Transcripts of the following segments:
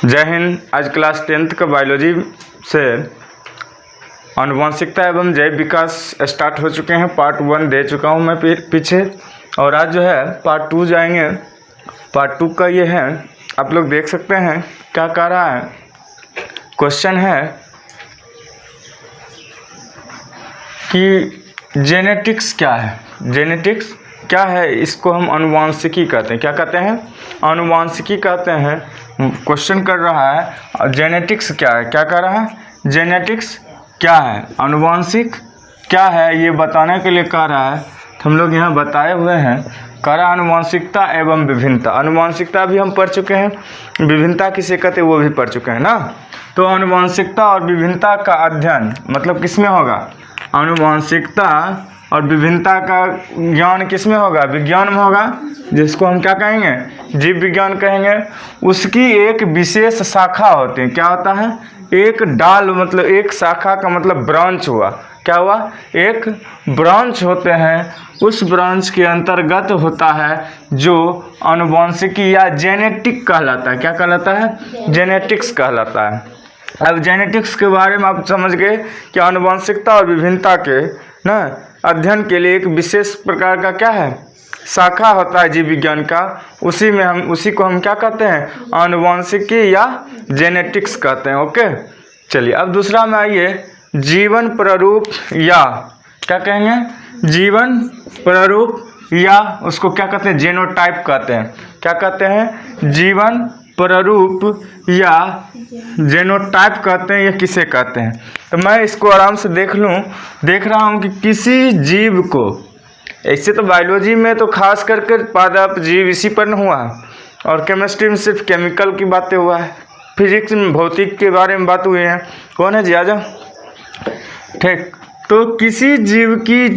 जय हिंद। आज class 10th का बायोलॉजी से आनुवंशिकता एवं जैव विकास स्टार्ट हो चुके हैं। पार्ट 1 दे चुका हूं मैं पीछे, और आज जो है पार्ट 2 जाएंगे। पार्ट 2 का ये है, आप लोग देख सकते हैं क्या कह रहा है। क्वेश्चन है कि जेनेटिक्स क्या है। जेनेटिक्स क्या है, इसको हम आनुवंशिकी कहते हैं। क्या कहते हैं? आनुवंशिकी कहते हैं। क्वेश्चन कर रहा है जेनेटिक्स क्या है। क्या कह रहा है? जेनेटिक्स क्या है, आनुवंशिक क्या है, ये बताने के लिए कह रहा है। तो हम लोग यहाँ बताए हुए हैं। कह रहा आनुवंशिकता एवं विभिन्नता। आनुवंशिकता भी हम पढ़ चुके हैं, विभिन्नता किसे कहते हैं वो भी पढ़ चुके हैं ना। तो आनुवंशिकता और विभिन्नता का अध्ययन मतलब किस में होगा? आनुवंशिकता और विभिन्नता का ज्ञान किस में होगा? विज्ञान में होगा, जिसको हम क्या कहेंगे? जीव विज्ञान कहेंगे। उसकी एक विशेष शाखा होती है। क्या होता है? एक डाल, मतलब एक शाखा का मतलब ब्रांच हुआ। क्या हुआ? एक ब्रांच होते हैं। उस ब्रांच के अंतर्गत होता है जो आनुवंशिकी या जेनेटिक कहलाता है। क्या कहलाता है? जेनेटिक्स कहलाता है। अब जेनेटिक्स के बारे में आप समझ गए कि आनुवंशिकता और विभिन्नता के ना अध्ययन के लिए एक विशेष प्रकार का क्या है? शाखा होता है जीव विज्ञान का। उसी को हम क्या कहते हैं? आनुवंशिकी या जेनेटिक्स कहते हैं। ओके, चलिए अब दूसरा में आइए। जीवन प्रारूप या क्या कहेंगे? जीवन प्रारूप या उसको क्या कहते हैं? जीनोटाइप कहते हैं। क्या कहते हैं? जीवन प्रारूप या जीनोटाइप कहते हैं। या किसे कहते हैं? तो मैं इसको आराम से देख रहा हूँ कि किसी जीव को, ऐसे तो बायोलॉजी में तो खास करके पादप जीव इसी पर न हुआ, और केमिस्ट्री में सिर्फ केमिकल की बातें हुआ है, फिजिक्स में भौतिक के बारे में बात हुई है। कौन है जी? आ जाओ। ठीक, तो किसी जीव की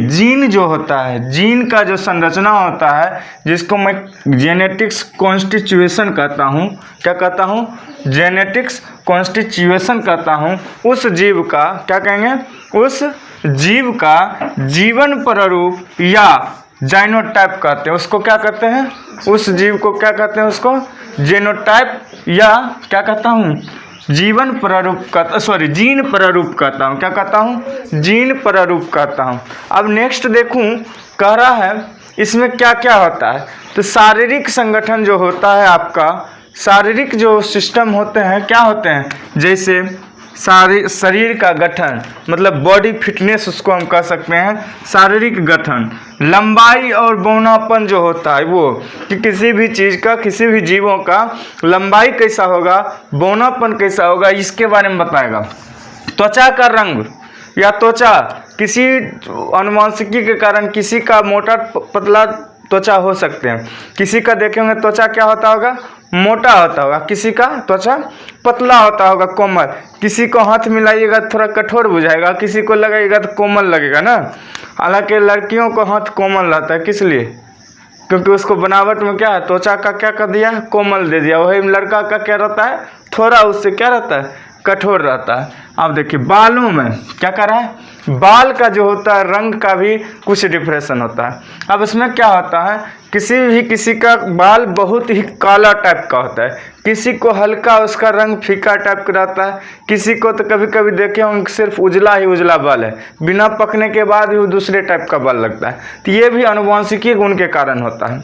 जीन जो होता है, जीन का जो संरचना होता है, जिसको मैं जेनेटिक्स कॉन्स्टिट्यूशन कहता हूँ। क्या कहता हूँ? जेनेटिक्स कॉन्स्टिट्यूशन कहता हूँ। उस जीव का क्या कहेंगे? उस जीव का जीवन प्रारूप या जीनोटाइप कहते हैं। उसको क्या कहते हैं? उस जीव को क्या कहते हैं? उसको जीनोटाइप या क्या कहता हूँ? जीवन प्रारूप का, सॉरी जीन प्रारूप कहता हूँ। क्या कहता हूँ? जीन प्रारूप कहता हूँ। अब नेक्स्ट देखूँ, कह रहा है इसमें क्या क्या होता है। तो शारीरिक संगठन जो होता है आपका, शारीरिक जो सिस्टम होते हैं, क्या होते हैं? जैसे शरीर का गठन, मतलब बॉडी फिटनेस उसको हम कह सकते हैं। शारीरिक गठन, लंबाई और बौनापन जो होता है वो, कि किसी भी चीज़ का, किसी भी जीवों का लंबाई कैसा होगा, बौनापन कैसा होगा, इसके बारे में बताएगा। त्वचा का रंग या त्वचा, किसी आनुवंशिकी के कारण किसी का मोटा पतला त्वचा हो सकते हैं। किसी का देखेंगे त्वचा क्या होता होगा? मोटा होता होगा। किसी का त्वचा पतला होता होगा, कोमल। किसी को हाथ मिलाइएगा थोड़ा कठोर बुझाएगा, किसी को लगाइएगा तो कोमल लगेगा ना। हालांकि लड़कियों को हाथ कोमल रहता है, किस लिए? क्योंकि उसको बनावट में क्या है? त्वचा का क्या कर दिया? कोमल दे दिया। वही लड़का का क्या रहता है? थोड़ा उससे क्या रहता है? कठोर रहता है। अब देखिए बालों में क्या कर रहा है? बाल का जो होता है रंग का भी कुछ डिफरेंस होता है। अब इसमें क्या होता है? किसी का बाल बहुत ही काला टाइप का होता है, किसी को हल्का उसका रंग फीका टाइप का रहता है, किसी को तो कभी कभी देखे होंगे सिर्फ उजला ही उजला बाल है, बिना पकने के बाद भी वो दूसरे टाइप का बाल लगता है। तो ये भी आनुवंशिकी गुण के कारण होता है।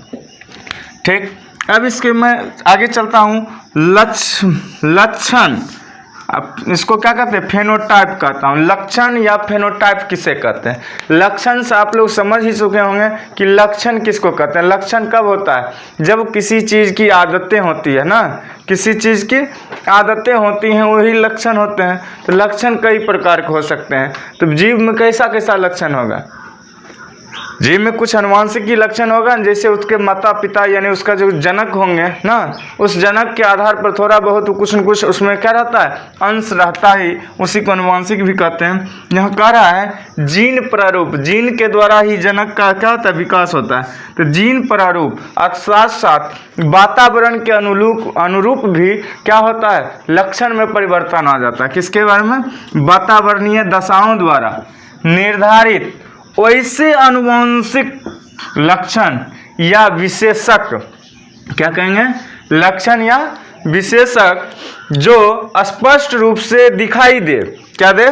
ठीक, अब इसके मैं आगे चलता हूँ। लक्षण, अब इसको क्या कहते हैं? फेनोटाइप कहता हूँ। लक्षण या फेनोटाइप किसे कहते हैं? लक्षण से आप लोग समझ ही चुके होंगे कि लक्षण किसको कहते हैं। लक्षण कब होता है? जब किसी चीज़ की आदतें होती है ना, किसी चीज़ की आदतें होती हैं, वही लक्षण होते हैं। तो लक्षण कई प्रकार के हो सकते हैं। तो जीव में कैसा कैसा लक्षण होगा? जीव में कुछ आनुवंशिकी लक्षण होगा, जैसे उसके माता पिता यानी उसका जो जनक होंगे ना, उस जनक के आधार पर थोड़ा बहुत कुछ न कुछ उसमें क्या रहता है? अंश रहता ही, उसी को आनुवंशिक भी कहते हैं। यहाँ कह रहा है जीन प्रारूप, जीन के द्वारा ही जनक का क्या होता है? विकास होता है। तो जीन प्रारूप और साथ साथ वातावरण के अनुरूप भी क्या होता है? लक्षण में परिवर्तन आ जाता है। किसके बारे में? वातावरणीय दशाओं द्वारा निर्धारित वैसे आनुवंशिक लक्षण या विशेषक क्या कहेंगे, लक्षण या विशेषक जो स्पष्ट रूप से दिखाई दे, क्या दे,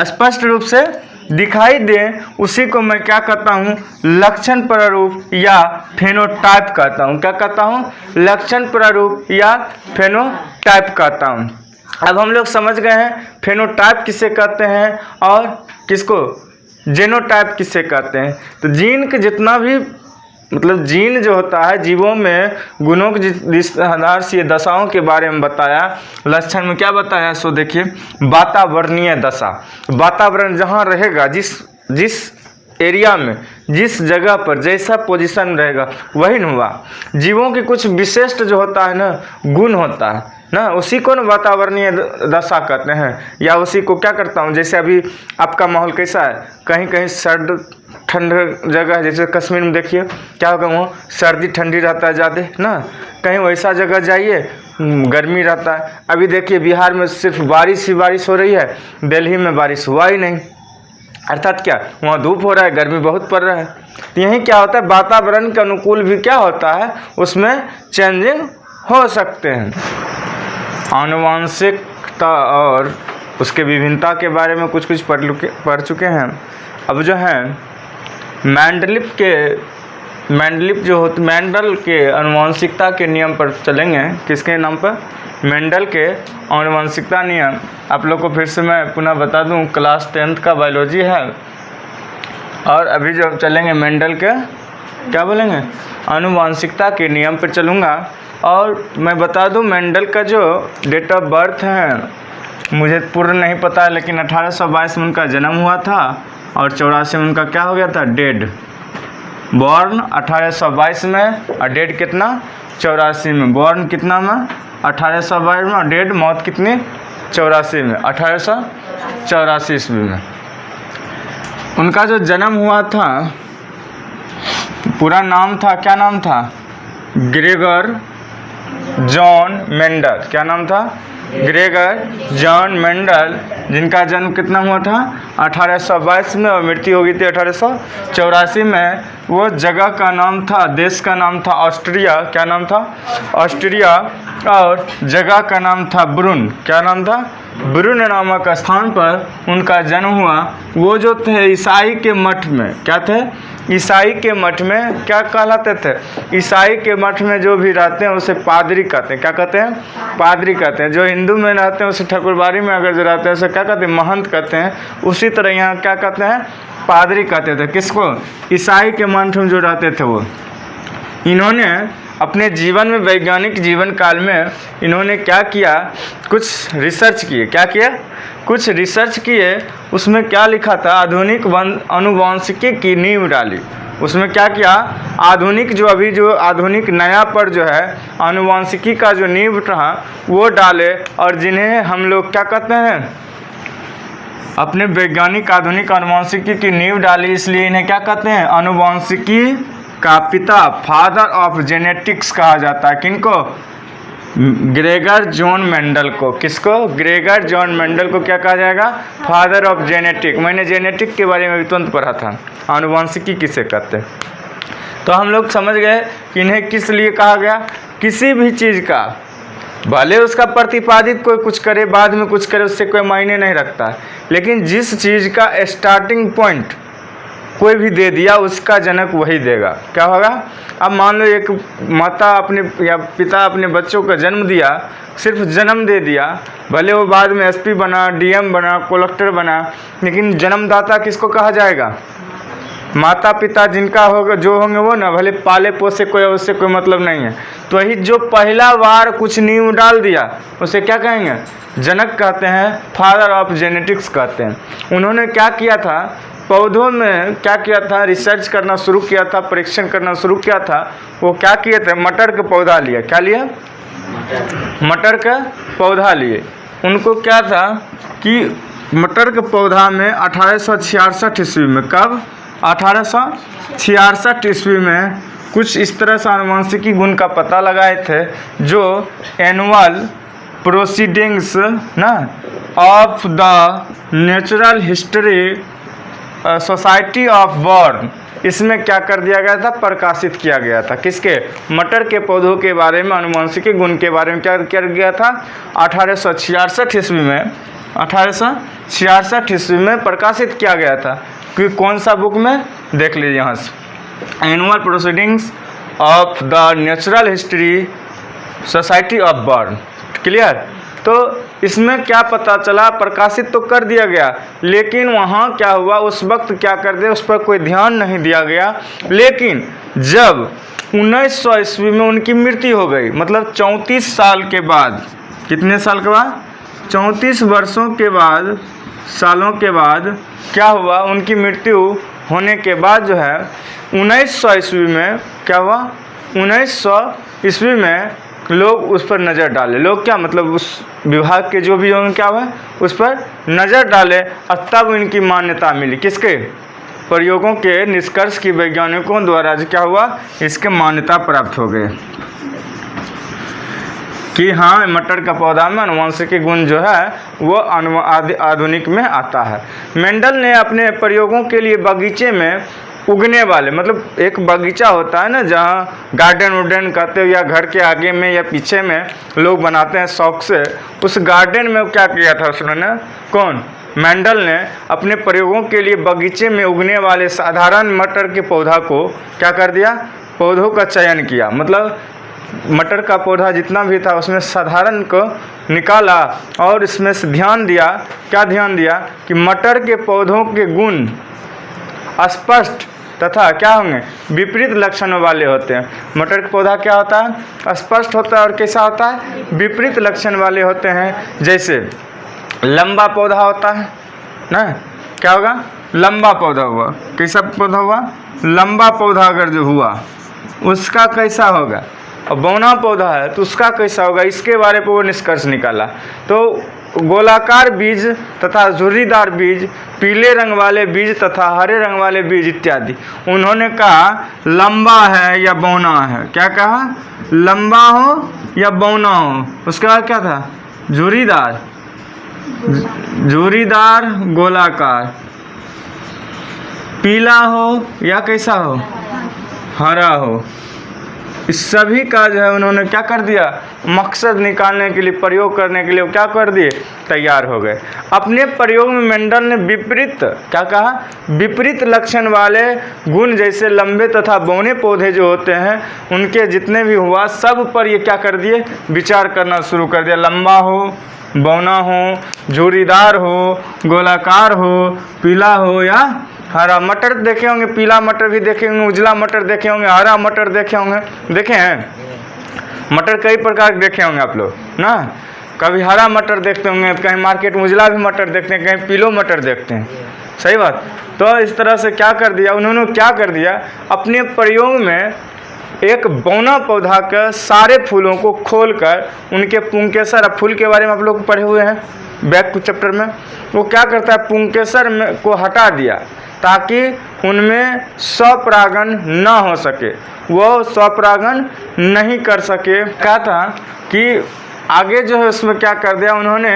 स्पष्ट रूप से दिखाई दे, उसी को मैं क्या कहता हूँ, लक्षण प्रारूप या फेनोटाइप कहता हूँ। क्या कहता हूँ, लक्षण प्रारूप या फेनोटाइप कहता हूँ। अब हम लोग समझ गए हैं फेनोटाइप किसे कहते हैं और किसको जेनोटाइप किसे कहते हैं। तो जीन के जितना भी मतलब जीन जो होता है जीवों में गुणों के जिस आधार से दशाओं के बारे में बताया, लक्षण में क्या बताया, सो देखिए वातावरणीय दशा, वातावरण जहाँ रहेगा, जिस एरिया में, जिस जगह पर जैसा पोजीशन रहेगा वही न हुआ। जीवों के कुछ विशिष्ट जो होता है ना गुण होता है ना, उसी को ना वातावरणीय दशा कहते हैं। या उसी को क्या करता हूँ, जैसे अभी आपका माहौल कैसा है, कहीं कहीं सर्द ठंड जगह है, जैसे कश्मीर में देखिए क्या होगा, वहाँ सर्दी ठंडी रहता है ज़्यादा ना, कहीं वैसा जगह जाइए गर्मी रहता है। अभी देखिए बिहार में सिर्फ बारिश ही बारिश हो रही है, दिल्ली में बारिश हुआ ही नहीं, अर्थात क्या वहाँ धूप हो रहा है, गर्मी बहुत पड़ रहा है। तो यही क्या होता है, वातावरण के अनुकूल भी क्या होता है, उसमें चेंजिंग हो सकते हैं। आनुवांशिकता और उसके विभिन्नता के बारे में कुछ पढ़ चुके हैं। अब जो है मेंडल के आनुवांशिकता के नियम पर चलेंगे। किसके नाम पर, मेंडल के आनुवांशिकता नियम। आप लोग को फिर से मैं पुनः बता दूं, क्लास 10th का बायोलॉजी है और अभी जो चलेंगे मेंडल के क्या बोलेंगे, आनुवांशिकता के नियम पर चलूँगा। और मैं बता दूं मेंडल का जो डेट ऑफ बर्थ है मुझे पूर्ण नहीं पता है, लेकिन 1822 में उनका जन्म हुआ था और 84 में उनका क्या हो गया था, डेड। बॉर्न 1822 में और डेड कितना, 84 में। बॉर्न कितना में, 1822 में, और डेड मौत कितनी, 84 में, 1884 ईस्वी में। उनका जो जन्म हुआ था, पूरा नाम था, क्या नाम था, ग्रेगर जॉन मेंडल। क्या नाम था, ग्रेगर जॉन मेंडल, जिनका जन्म कितना हुआ था, 1822 में और मृत्यु हो गई थी 1884 में। वो जगह का नाम था, देश का नाम था ऑस्ट्रिया। क्या नाम था, ऑस्ट्रिया। और जगह का नाम था ब्रून। क्या नाम था, ब्रून नामक स्थान पर उनका जन्म हुआ। वो जो थे ईसाई के मठ में, क्या थे, ईसाई के मठ में क्या कहलाते थे, ईसाई के मठ में जो भी रहते हैं उसे पादरी कहते हैं। क्या कहते हैं, पादरी कहते हैं। जो हिंदू में रहते हैं उसे ठाकुरबाड़ी में अगर जो रहते हैं उसे क्या कहते हैं, महंत कहते हैं। उसी तरह यहाँ क्या कहते हैं, पादरी कहते थे। किसको, ईसाई के मठ में जो रहते थे वो। इन्होंने अपने जीवन में, वैज्ञानिक जीवन काल में इन्होंने क्या किया, कुछ रिसर्च किए। क्या किया, कुछ रिसर्च किए। उसमें क्या लिखा था, आधुनिक आनुवांशिकी की नींव डाली। उसमें क्या किया, आधुनिक जो अभी जो आधुनिक नया पर जो है आनुवांशिकी का जो नींव था वो डाले। और जिन्हें हम लोग क्या कहते हैं, अपने वैज्ञानिक आधुनिक आनुवांशिकी की नींव डाली, इसलिए इन्हें क्या कहते हैं, आनुवांशिकी का पिता, फादर ऑफ जेनेटिक्स कहा जाता है। किनको, ग्रेगर जॉन मेंडल को। किसको, ग्रेगर जॉन मेंडल को क्या कहा जाएगा, फादर ऑफ जेनेटिक। मैंने जेनेटिक के बारे में भी तुरंत पढ़ा था, आनुवांशिकी किसे कहते हैं। तो हम लोग समझ गए कि इन्हें किस लिए कहा गया, किसी भी चीज़ का भले उसका प्रतिपादित कोई कुछ करे बाद में कुछ करे उससे कोई मायने नहीं रखता है, लेकिन जिस चीज़ का स्टार्टिंग पॉइंट कोई भी दे दिया उसका जनक वही देगा। क्या होगा, अब मान लो एक माता अपने या पिता अपने बच्चों को जन्म दिया, सिर्फ जन्म दे दिया, भले वो बाद में एसपी बना, डीएम बना, कलेक्टर बना, लेकिन जन्मदाता किसको कहा जाएगा, माता पिता जिनका होगा जो होंगे वो ना, भले पाले पोसे कोई उससे कोई मतलब नहीं है। तो वही जो पहला बार कुछ नींव डाल दिया उसे क्या कहेंगे, जनक कहते हैं, फादर ऑफ जेनेटिक्स कहते हैं। उन्होंने क्या किया था, पौधों में क्या किया था, रिसर्च करना शुरू किया था, परीक्षण करना शुरू किया था। वो क्या किए थे, मटर का पौधा लिया। क्या लिया, मटर का पौधा लिए। उनको क्या था कि मटर के पौधा में 1866 ईस्वी में, कब, 1866 ईस्वी में कुछ इस तरह से आनुवांशिकी गुण का पता लगाए थे जो एनुअल प्रोसीडिंग्स ना of the natural history society of born इसमें क्या कर दिया गया था, प्रकाशित किया गया था। किसके, मटर के पौधों के बारे में, आनुवंशिकी गुण के बारे में क्या किया गया था, 1866 ईस्वी में, 1866 ईस्वी में प्रकाशित किया गया था। कि कौन सा बुक में, देख लीजिए यहाँ से, annual proceedings of the natural history society of burn. Clear. तो इसमें क्या पता चला, प्रकाशित तो कर दिया गया, लेकिन वहाँ क्या हुआ, उस वक्त क्या कर दिया, उस पर कोई ध्यान नहीं दिया गया। लेकिन जब 1900 ईस्वी में उनकी मृत्यु हो गई, मतलब 34 साल के बाद, कितने साल के बाद, 34 वर्षों के बाद, सालों के बाद क्या हुआ, उनकी मृत्यु होने के बाद जो है 1900 ईस्वी में क्या हुआ, 1900 ईस्वी में लोग उस पर नज़र डाले। लोग क्या, मतलब उस विभाग के जो भी होंगे क्या हुआ, उस पर नज़र डाले, और तब इनकी मान्यता मिली। किसके, प्रयोगों के निष्कर्ष की वैज्ञानिकों द्वारा क्या हुआ, इसके मान्यता प्राप्त हो गए कि हाँ, मटर का पौधा में आनुवंशिक गुण जो है वो आधुनिक में आता है। मेंडल ने अपने प्रयोगों के लिए बगीचे में उगने वाले, मतलब एक बगीचा होता है ना, जहाँ गार्डन उर्डन कहते हो, या घर के आगे में या पीछे में लोग बनाते हैं शौक से, उस गार्डन में क्या किया था उसने, कौन, मेंडल ने अपने प्रयोगों के लिए बगीचे में उगने वाले साधारण मटर के पौधा को क्या कर दिया, पौधों का चयन किया। मतलब मटर का पौधा जितना भी था उसमें साधारण को निकाला और इसमें से ध्यान दिया, क्या ध्यान दिया कि मटर के पौधों के गुण स्पष्ट तथा क्या होंगे, विपरीत लक्षणों वाले होते हैं। मटर का पौधा क्या होता है, स्पष्ट होता है, और कैसा होता है, विपरीत लक्षण वाले होते हैं। जैसे लंबा पौधा होता है ना, क्या होगा, लंबा पौधा हुआ, कैसा पौधा हुआ, लंबा पौधा अगर जो हुआ उसका कैसा होगा, और बौना पौधा है तो उसका कैसा होगा, इसके बारे में वो निष्कर्ष निकाला। तो गोलाकार बीज तथा झुर्रीदार बीज, पीले रंग वाले बीज तथा हरे रंग वाले बीज इत्यादि। उन्होंने कहा लंबा है या बौना है, क्या कहा, लंबा हो या बौना हो। उसके बाद क्या था, झुर्रीदार, झुर्रीदार गोलाकार, पीला हो या कैसा हो, हरा हो। इस सभी का जो है उन्होंने क्या कर दिया, मकसद निकालने के लिए, प्रयोग करने के लिए क्या कर दिए, तैयार हो गए। अपने प्रयोग में मेंडल ने विपरीत, क्या कहा, विपरीत लक्षण वाले गुण जैसे लंबे तथा बौने पौधे जो होते हैं उनके जितने भी हुआ सब पर ये क्या कर दिए, विचार करना शुरू कर दिया। लंबा हो, बौना हो, झुर्रीदार हो, गोलाकार हो, पीला हो या हरा। मटर देखे होंगे, पीला मटर भी देखे होंगे, उजला मटर देखे होंगे, हरा मटर देखे होंगे, देखे हैं मटर कई प्रकार के देखे होंगे आप लोग ना। कभी हरा मटर देखते होंगे, कहीं मार्केट में उजला भी मटर देखते हैं, कहीं पीलो मटर देखते हैं, सही बात। तो इस तरह से क्या कर दिया उन्होंने, क्या कर दिया, अपने प्रयोग में एक बौना पौधा के सारे फूलों को खोलकर उनके पुंकेसर, फूल के बारे में आप लोग पढ़े हुए हैं बैक कुछ चैप्टर में, वो क्या करता है, पुंकेसर में को हटा दिया ताकि उनमें स्वपरागण न हो सके, वो स्वपरागण नहीं कर सके। क्या था कि आगे जो है उसमें क्या कर दिया उन्होंने,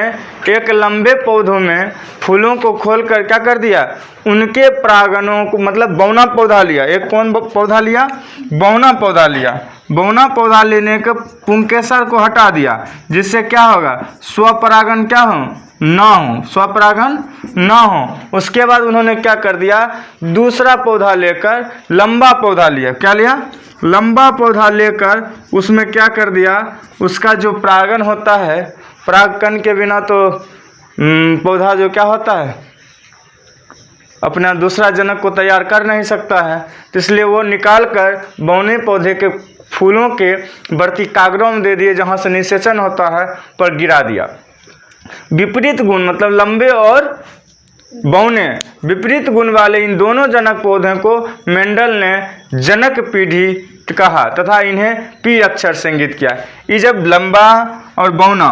एक लंबे पौधों में फूलों को खोलकर क्या कर दिया, उनके परागणों को, मतलब बौना पौधा लिया, एक कौन पौधा लिया, बौना पौधा लिया। बौना पौधा लेने के पुंकेसर को हटा दिया, जिससे क्या होगा, स्वपरागण क्या हो, ना हो, स्वपरागण ना हो। उसके बाद उन्होंने क्या कर दिया, दूसरा पौधा लेकर लंबा पौधा लिया, क्या लिया, लंबा पौधा लेकर उसमें क्या कर दिया, उसका जो परागण होता है, परागकण के बिना तो पौधा जो क्या होता है, अपना दूसरा जनक को तैयार कर नहीं सकता है। तो इसलिए वो निकाल कर बौने पौधे के फूलों के बढ़ती कागरों में दे दिए, जहाँ से निषेचन होता है पर गिरा दिया। विपरीत गुण, मतलब लंबे और बौने विपरीत गुण वाले इन दोनों जनक पौधों को मेंडल ने जनक पीढ़ी कहा तथा इन्हें पी अक्षर से इंगित किया। ये जब लंबा और बौना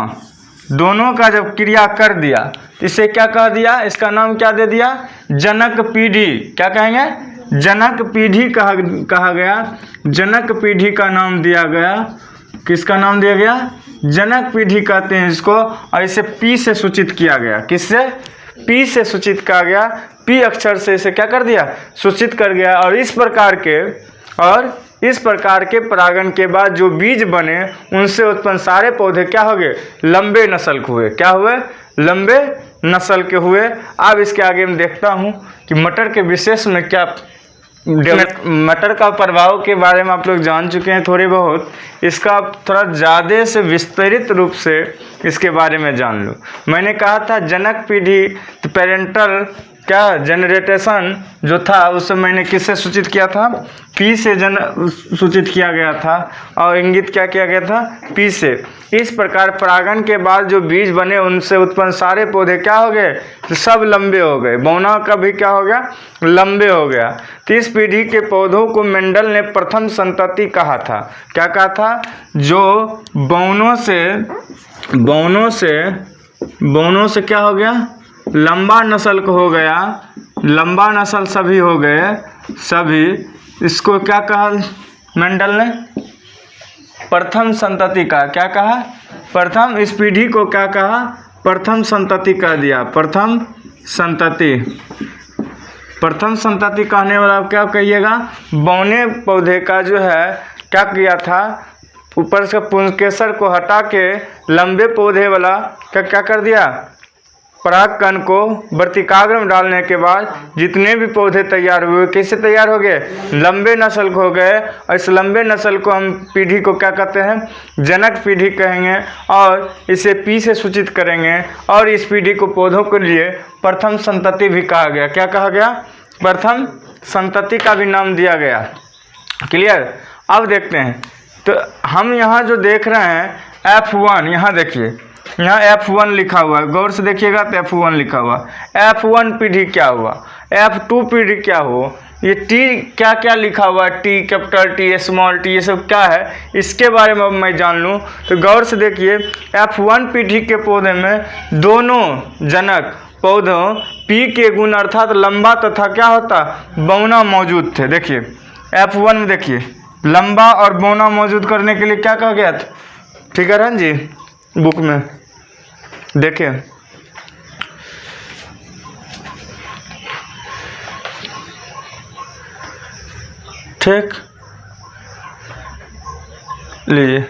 दोनों का जब क्रिया कर दिया, इसे क्या कह दिया, इसका नाम क्या दे दिया, जनक पीढ़ी। क्या कहेंगे, जनक पीढ़ी कहा गया। जनक पीढ़ी का नाम दिया गया, किसका नाम दिया गया, जनक पीढ़ी कहते हैं इसको। और इसे पी से सूचित किया गया, किससे, पी से सूचित किया गया। पी अक्षर से इसे क्या कर दिया, सूचित कर गया। और इस प्रकार के परागण के बाद जो बीज बने उनसे उत्पन्न सारे पौधे क्या हो गए, लंबे नस्ल के हुए। क्या हुए, लंबे नस्ल के हुए। अब इसके आगे मैं देखता हूँ कि मटर के विशेष में क्या, मटर का प्रभाव के बारे में आप लोग जान चुके हैं थोड़े बहुत, इसका थोड़ा ज़्यादा से विस्तृत रूप से इसके बारे में जान लो। मैंने कहा था जनक पीढ़ी, पेरेंटल क्या जनरेटेशन जो था उसे मैंने किससे सूचित किया था, पी से सूचित किया गया था, और इंगित क्या किया गया था, पी से। इस प्रकार परागण के बाद जो बीज बने उनसे उत्पन्न सारे पौधे क्या हो गए, तो सब लंबे हो गए। बौना का भी क्या हो गया, लंबे हो गया। तो इस पीढ़ी के पौधों को मेंडल ने प्रथम संतति कहा था। क्या कहा था, जो बौनों से क्या हो गया, लंबा नस्ल को हो गया, लंबा नस्ल सभी हो गए, सभी। इसको क्या कहा मेंडल ने, प्रथम संतति का। क्या कहा, प्रथम, इस पीढ़ी को क्या कहा, प्रथम संतति कह दिया। प्रथम संतति कहने वाला क्या कहिएगा, बौने पौधे का जो है क्या किया था, ऊपर से पुंकेसर को हटा के लंबे पौधे वाला क्या कर दिया, परागकण को वर्तिकाग्र में डालने के बाद जितने भी पौधे तैयार हुए कैसे तैयार हो गए, लंबे नस्ल को हो गए। और इस लंबे नस्ल को हम पीढ़ी को क्या कहते हैं, जनक पीढ़ी कहेंगे, और इसे पी से सूचित करेंगे। और इस पीढ़ी को पौधों के लिए प्रथम संतति भी कहा गया। क्या कहा गया, प्रथम संतति का भी नाम दिया गया। क्लियर। अब देखते हैं, तो हम यहाँ जो देख रहे हैं F1, यहाँ देखिए, यहाँ F1 लिखा हुआ है, गौर से देखिएगा तो F1 लिखा हुआ। F1 पीढ़ी क्या हुआ, F2 पीढ़ी क्या हो, ये T क्या क्या लिखा हुआ है, T capital T small T, ये सब क्या है, इसके बारे में अब मैं जान लूँ। तो गौर से देखिए, F1 पीढ़ी के पौधे में दोनों जनक पौधों P के गुण अर्थात लंबा तथा क्या होता, बौना मौजूद थे। देखिए F1 में देखिए, लंबा और बौना मौजूद करने के लिए क्या कहा गया था, ठीक है रन जी, बुक में देखिए। ठीक, लीजिए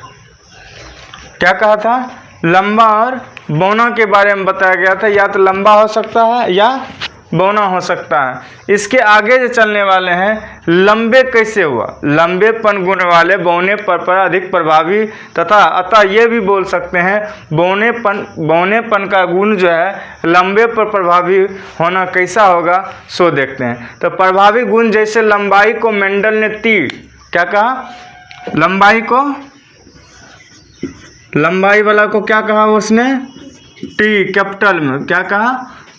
क्या कहा था, लंबा और बौना के बारे में बताया गया था। या तो लंबा हो सकता है या बौना हो सकता है। इसके आगे जो चलने वाले हैं, लंबे कैसे हुआ, लंबेपन गुण वाले बौने पर अधिक प्रभावी तथा अतः ये भी बोल सकते हैं बौनेपन का गुण जो है लंबे पर प्रभावी होना कैसा होगा, सो देखते हैं। तो प्रभावी गुण जैसे लंबाई को मेंडल ने क्या कहा, लंबाई वाला को क्या कहा उसने, टी कैपिटल में क्या कहा,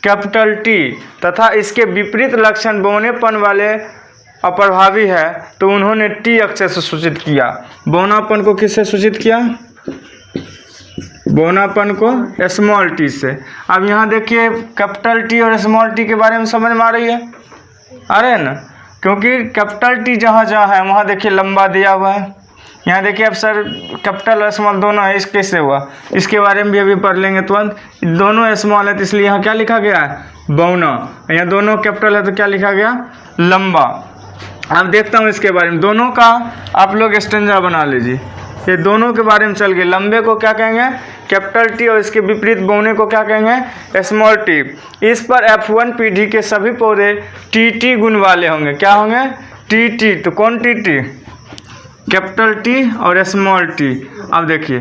कैपिटल टी। तथा इसके विपरीत लक्षण बौनेपन वाले अप्रभावी है, तो उन्होंने टी अक्षर से सूचित किया। बौनापन को किससे सूचित किया, बौनापन को स्मॉल टी से। अब यहाँ देखिए कैपिटल टी और स्मॉल टी के बारे में समझ में आ रही है, आ रहे हैं ना, क्योंकि कैपिटल टी जहाँ जहाँ है वहाँ देखिए लंबा दिया हुआ है। यहाँ देखिए अब सर कैपिटल और स्मॉल दोनों है, इस कैसे हुआ, इसके बारे में भी अभी पढ़ लेंगे तुरंत। दोनों स्मॉल है तो इसलिए यहाँ क्या लिखा गया है, बौना। यहाँ दोनों कैपिटल है तो क्या लिखा गया, लंबा। अब देखता हूँ इसके बारे में, दोनों का आप लोग स्टेंजा बना लीजिए। ये दोनों के बारे में चल गए, लंबे को क्या कहेंगे, कैपिटल टी, और इसके विपरीत बौने को क्या कहेंगे, स्मॉल टी। इस पर F1 पीढ़ी के सभी पौधे टी गुण वाले होंगे। क्या होंगे, टी। तो कौन टी, कैपिटल टी और स्मॉल टी। अब देखिए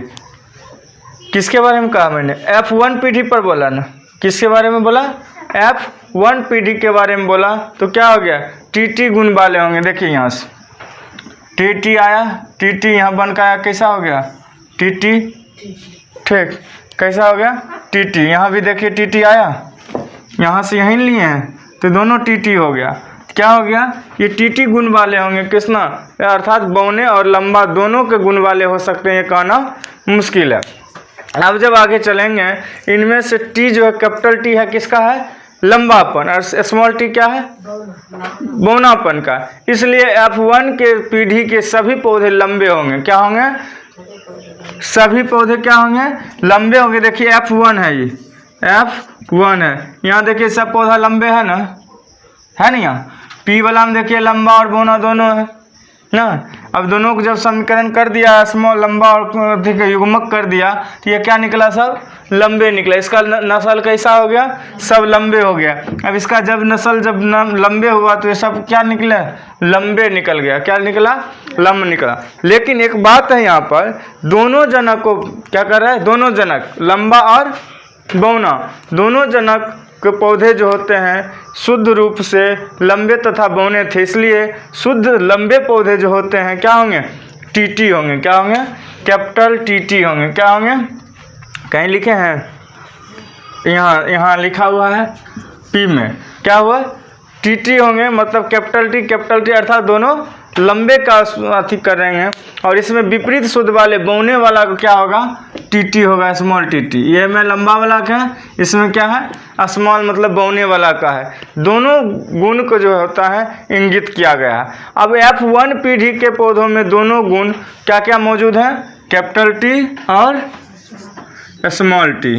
किसके बारे में कहा मैंने, F1 पीढ़ी पर बोला ना, किसके बारे में बोला, F1 पीढ़ी के बारे में बोला। तो क्या हो गया, टी गुण वाले होंगे। देखिए यहाँ से टी आया, टी यहाँ बन का आया, कैसा हो गया, टी। ठीक, कैसा हो गया, टी। यहाँ भी देखिए टी आया, यहाँ से यहीं लिए हैं तो दोनों टी हो गया। क्या हो गया, ये टी गुण वाले होंगे, किसना, अर्थात बौने और लंबा दोनों के गुण वाले हो सकते हैं, ये कहना मुश्किल है। अब जब आगे चलेंगे, इनमें से टी जो है कैपिटल टी है किसका है, लंबापन, और स्मॉल टी क्या है, बौनापन का। इसलिए F1 के पीढ़ी के सभी पौधे लंबे होंगे। क्या होंगे, सभी पौधे क्या होंगे, लंबे होंगे। देखिए F1 है, ये F1 है, यहाँ देखिए सब पौधा लंबे है ना, है नहीं यहाँ। पी वाला में देखिए लंबा और बौना दोनों है ना। अब दोनों को जब समीकरण कर दिया, स्मॉल लंबा और ठीक है युग्मक कर दिया, तो ये क्या निकला, सब लंबे निकला। इसका नस्ल कैसा हो गया, सब लंबे हो गया। अब इसका जब नस्ल जब लंबे हुआ तो ये सब क्या निकले, लंबे निकल गया। क्या निकला, लंब निकला। लेकिन एक बात है यहाँ पर, दोनों जनक को क्या कर रहा है, दोनों जनक लंबा और बौना दोनों जनक के पौधे जो होते हैं शुद्ध रूप से लंबे तथा बौने थे, इसलिए शुद्ध लंबे पौधे जो होते हैं क्या होंगे, टीटी होंगे। क्या होंगे, कैपिटल टीटी होंगे। क्या होंगे, कहीं लिखे हैं, यहाँ लिखा हुआ है पी में, क्या हुआ, टीटी होंगे। मतलब कैपिटल टी अर्थात दोनों लंबे का अथी कर रहे हैं। और इसमें विपरीत शुद्ध वाले बौने वाला को क्या होगा, टीटी होगा, स्मॉल टीटी। ये में लंबा वाला का है, इसमें क्या है, स्मॉल मतलब बौने वाला का है। दोनों गुण को जो होता है इंगित किया गया है। अब F1 पीढ़ी के पौधों में दोनों गुण क्या क्या मौजूद हैं, कैपिटल टी और स्मॉल टी,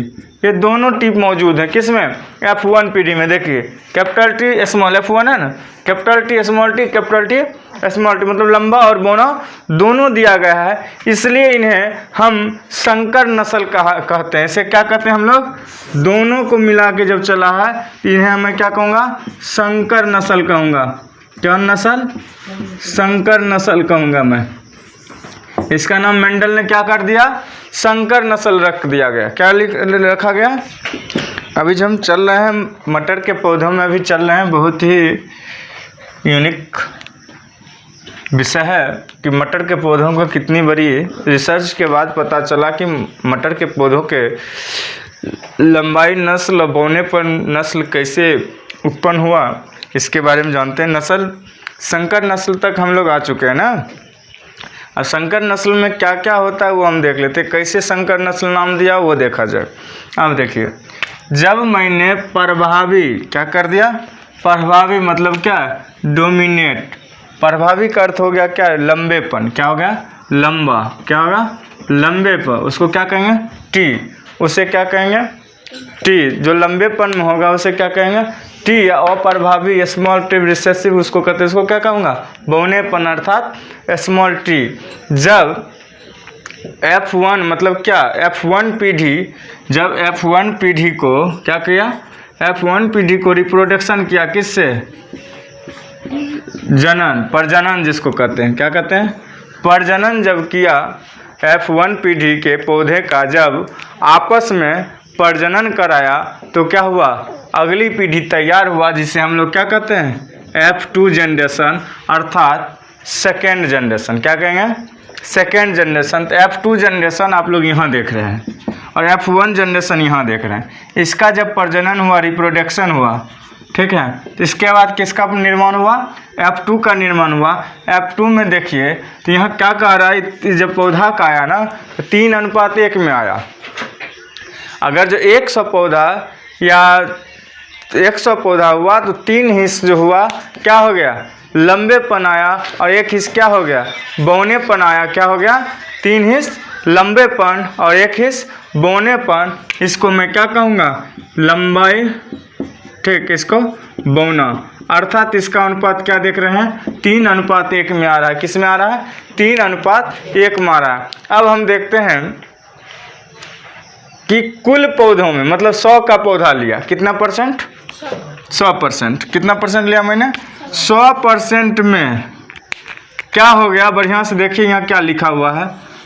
ये दोनों टी मौजूद हैं। किसमें, F1 पीढ़ी में। देखिए कैपिटल टी स्मॉल, F1 है ना, capital T small T, capital T small T, मतलब लंबा और बौना दोनों दिया गया है। इसलिए इन्हें हम संकर नस्ल कहते हैं। इसे क्या कहते हैं हम लोग, दोनों को मिला के जब चला है इन्हें मैं क्या कहूँगा, संकर नस्ल कहूँगा। क्या नस्ल, संकर नस्ल कहूँगा मैं। इसका नाम मेंडल ने क्या कर दिया, संकर नस्ल रख दिया गया। क्या रखा गया। अभी जो हम चल रहे हैं मटर के पौधों में अभी चल रहे हैं, बहुत ही यूनिक विषय है कि मटर के पौधों का कितनी बड़ी रिसर्च के बाद पता चला कि मटर के पौधों के लंबाई नस्ल बौने पर नस्ल कैसे उत्पन्न हुआ, इसके बारे में जानते हैं। नस्ल संकर नस्ल तक हम लोग आ चुके हैं ना। और संकर नस्ल में क्या क्या होता है वो हम देख लेते हैं। कैसे संकर नस्ल नाम दिया वो देखा जाए। अब देखिए, जब मैंने प्रभावी क्या कर दिया, प्रभावी मतलब क्या, डोमिनेट। प्रभावी का अर्थ हो गया क्या, लंबेपन। क्या हो गया, लंबा। क्या होगा, लंबे पर, उसको क्या कहेंगे, टी। उसे क्या कहेंगे, टी। जो लंबेपन में होगा उसे क्या कहेंगे, टी। अप्रभावी स्मॉल टी रिसेसिव उसको कहते हैं, उसको क्या कहूँगा, बौनेपन अर्थात स्मॉल टी। जब F1 मतलब क्या, F1 पीढ़ी, जब F1 पीढ़ी को क्या किया, F1 पीढ़ी को रिप्रोडक्शन किया, किससे, जनन, प्रजनन जिसको कहते हैं। क्या कहते हैं, प्रजनन जब किया F1 पीढ़ी के पौधे का, जब आपस में प्रजनन कराया तो क्या हुआ, अगली पीढ़ी तैयार हुआ, जिसे हम लोग क्या कहते हैं, F2 जनरेशन अर्थात सेकेंड जनरेशन। क्या कहेंगे, सेकेंड जनरेशन। तो F2 जनरेशन आप लोग यहाँ देख रहे हैं और F1 जनरेशन यहाँ देख रहे हैं। इसका जब प्रजनन हुआ, रिप्रोडक्शन हुआ, ठीक है, तो इसके बाद किसका निर्माण हुआ, F2 का निर्माण हुआ। F2 में देखिए तो यहाँ क्या कह रहा है, जब पौधा का आया ना तो 3:1 में आया। अगर जो 100 पौधा या 100 पौधा हुआ तो 3 हिस्स जो हुआ क्या हो गया, लंबेपन आया, और 1 हिस्स क्या हो गया, बौनेपन आया। क्या हो गया, 3 हिस्स लंबेपन और 1 हिस्स बौनेपन। इसको मैं क्या कहूँगा, लंबाई, ठीक, इसको बौना। अर्थात इसका अनुपात क्या देख रहे हैं, 3:1 में आ रहा है। किस में आ रहा है, 3:1 में आ रहा है। अब हम देखते हैं कि कुल पौधों में, मतलब 100 का पौधा लिया, कितना परसेंट, 100%। कितना परसेंट लिया मैंने, 100% में क्या हो गया, बढ़िया से देखिए यहाँ क्या लिखा हुआ है।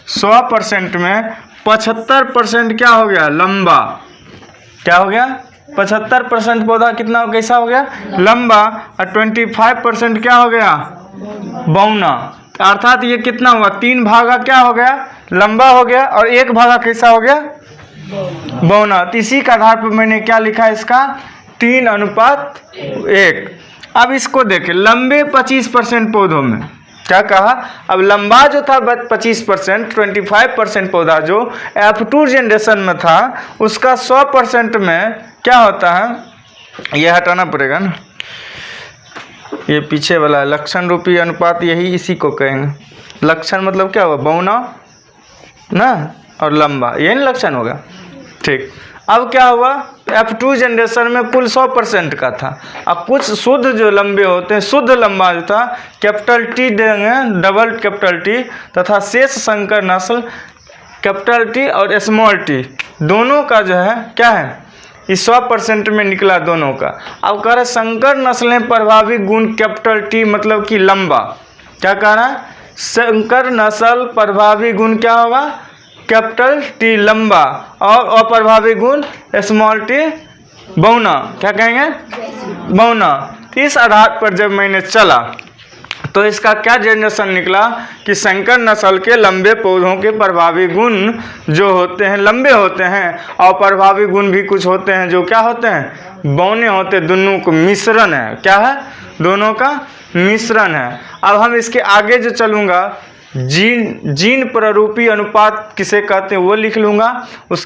100% में 75% क्या हो गया, लंबा। क्या हो गया, 75% पौधा कितना कैसा हो गया, लंबा। और 25% क्या हो गया, बौना। अर्थात ये कितना हुआ, 3 भागा क्या हो गया, लंबा हो गया, और 1 भागा कैसा हो गया, बौना। तो इसी के आधार पर मैंने क्या लिखा, इसका 3:1। अब इसको देखें, लंबे 25% पौधों में क्या कहा, अब लंबा जो था 25%, 25% पौधा जो F2 जनरेशन में था, उसका 100% में क्या होता है, ये हटाना पड़ेगा ना, ये पीछे वाला लक्षण रूपी अनुपात, यही इसी को कहेंगे। लक्षण मतलब क्या हुआ, बौना ना और लंबा, यही लक्षण होगा, ठीक। अब क्या हुआ, F2 जनरेशन में कुल 100% का था। अब कुछ शुद्ध जो लंबे होते हैं, शुद्ध लंबा जो था कैपिटल T देंगे, डबल कैपिटल T, तथा शेष संकर नस्ल कैपिटल T और स्मॉल t दोनों का जो है क्या है, इस 100% में निकला दोनों का। अब कह रहे संकर नस्लें प्रभावी गुण कैपिटल T मतलब कि लंबा, क्या कह रहा है, संकर नस्ल प्रभावी गुण क्या होगा, कैपिटल T लंबा, और अप्रभावी गुण स्मॉल t बौना, क्या कहेंगे, बौना। तो इस आधार पर जब मैंने चला तो इसका क्या जनरेशन निकला कि संकर नस्ल के लंबे पौधों के प्रभावी गुण जो होते हैं लंबे होते हैं, और प्रभावी गुण भी कुछ होते हैं जो क्या होते हैं, बौने होते हैं। दोनों को मिश्रण है, क्या है, दोनों का मिश्रण है। अब हम इसके आगे जो चलूँगा, जीन प्ररूपी अनुपात किसे कहते हैं वो लिख लूँगा। उस